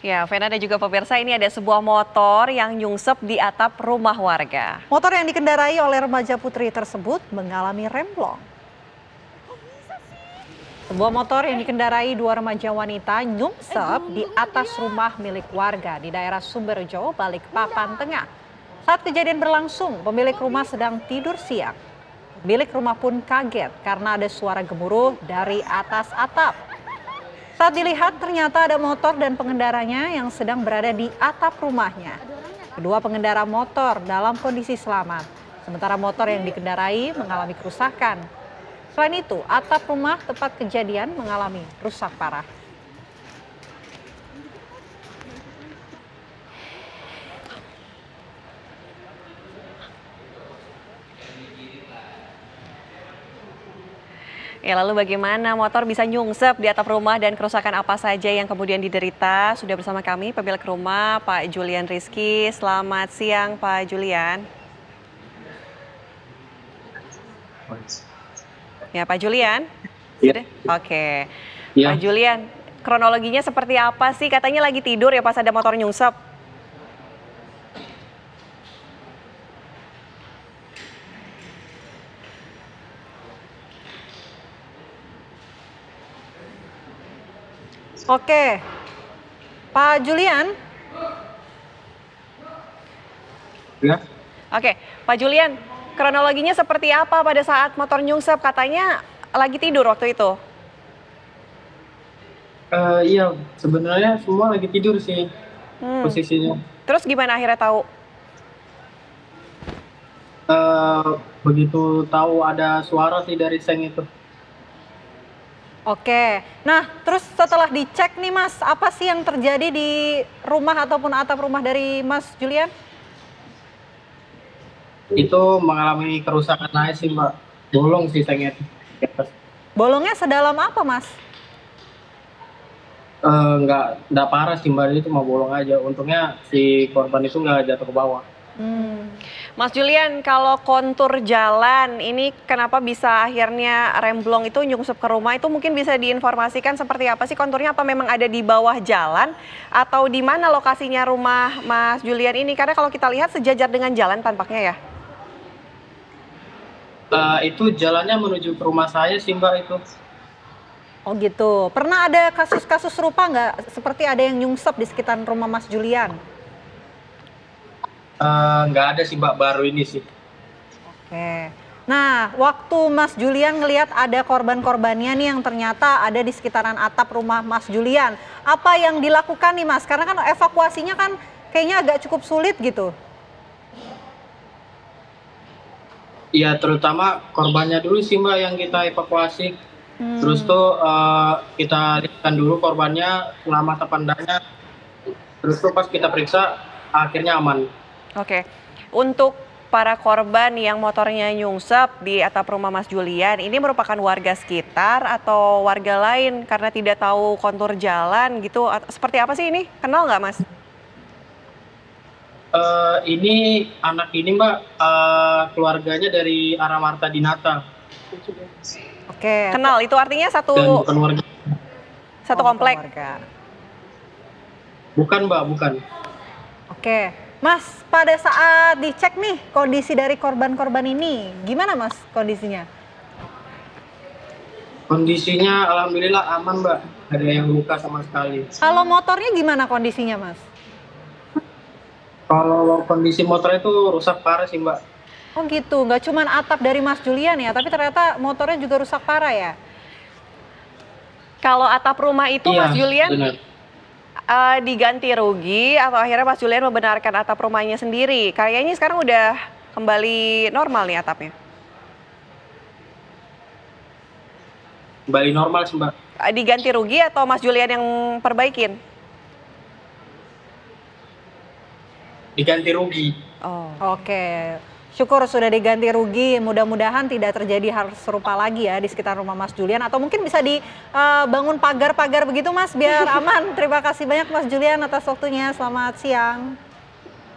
Ya, Vena dan juga pemirsa, ini ada sebuah motor yang nyungsep di atap rumah warga. Motor yang dikendarai oleh remaja putri tersebut mengalami remblong. Sebuah motor yang dikendarai dua remaja wanita nyungsep di atas rumah milik warga di daerah Sumberjo, Balikpapan Tengah. Saat kejadian berlangsung, pemilik rumah sedang tidur siang. Pemilik rumah pun kaget karena ada suara gemuruh dari atas atap. Saat dilihat ternyata ada motor dan pengendaranya yang sedang berada di atap rumahnya. Kedua pengendara motor dalam kondisi selamat, sementara motor yang dikendarai mengalami kerusakan. Selain itu, atap rumah tempat kejadian mengalami rusak parah. Ya, lalu bagaimana motor bisa nyungsep di atap rumah dan kerusakan apa saja yang kemudian diderita? Sudah bersama kami pemilik rumah, Pak Julian Rizky. Selamat siang, Pak Julian. Ya, Pak Julian. Ya. Oke. Ya. Pak Julian, kronologinya seperti apa sih? Katanya lagi tidur ya pas ada motor nyungsep. Oke, Pak Julian. Ya. Oke, Pak Julian, kronologinya seperti apa pada saat motor nyungsep? Katanya lagi tidur waktu itu. Iya, sebenarnya semua lagi tidur sih posisinya. Terus gimana akhirnya tahu? Begitu tahu ada suara sih dari seng itu. Oke, nah terus setelah dicek nih Mas, apa sih yang terjadi di rumah ataupun atap rumah dari Mas Julian? Itu mengalami kerusakan aja sih Mbak. Bolong sih sengnya itu. Bolongnya sedalam apa Mas? Nggak parah sih Mbak, itu cuma bolong aja. Untungnya si korban itu nggak jatuh ke bawah. Mas Julian, kalau kontur jalan ini kenapa bisa akhirnya remblong itu nyungsep ke rumah, itu mungkin bisa diinformasikan seperti apa sih konturnya? Apa memang ada di bawah jalan atau di mana lokasinya rumah Mas Julian ini? Karena kalau kita lihat sejajar dengan jalan tampaknya ya. Itu jalannya menuju ke rumah saya sih Mbak itu. Oh gitu, pernah ada kasus-kasus serupa nggak? Seperti ada yang nyungsep di sekitar rumah Mas Julian? Nggak ada sih Mbak, baru ini sih. Oke. Nah, waktu Mas Julian ngelihat ada korban-korbannya nih yang ternyata ada di sekitaran atap rumah Mas Julian, apa yang dilakukan nih Mas? Karena kan evakuasinya kan kayaknya agak cukup sulit gitu. Iya, terutama korbannya dulu sih Mbak yang kita evakuasi. Terus tuh kita lihatkan dulu korbannya, selamat apa enggaknya. Terus tuh pas kita periksa akhirnya aman. Oke, untuk para korban yang motornya nyungsep di atap rumah Mas Julian, ini merupakan warga sekitar atau warga lain karena tidak tahu kontur jalan gitu? Seperti apa sih ini? Kenal nggak Mas? Ini anak ini Mbak, keluarganya dari arah Marta Dinata. Oke. Kenal, itu artinya Dan satu bukan warga. komplek. Bukan Mbak, bukan. Oke, Mas, pada saat dicek nih kondisi dari korban-korban ini, gimana Mas kondisinya? Kondisinya alhamdulillah aman Mbak, nggak ada yang luka sama sekali. Kalau motornya gimana kondisinya Mas? Kalau kondisi motor itu rusak parah sih Mbak. Oh gitu, nggak cuma atap dari Mas Julian ya, tapi ternyata motornya juga rusak parah ya? Kalau atap rumah itu Iya, Mas Julian benar. diganti rugi atau akhirnya Mas Julian membenarkan atap rumahnya sendiri? Kayaknya sekarang udah kembali normal nih atapnya. Kembali normal sih Mbak. Diganti rugi atau Mas Julian yang perbaikin? Diganti rugi. Oh. Oke, syukur sudah diganti rugi. Mudah-mudahan tidak terjadi hal serupa lagi ya di sekitar rumah Mas Julian. Atau mungkin bisa dibangun pagar-pagar begitu Mas, biar aman. Terima kasih banyak Mas Julian atas waktunya. Selamat siang.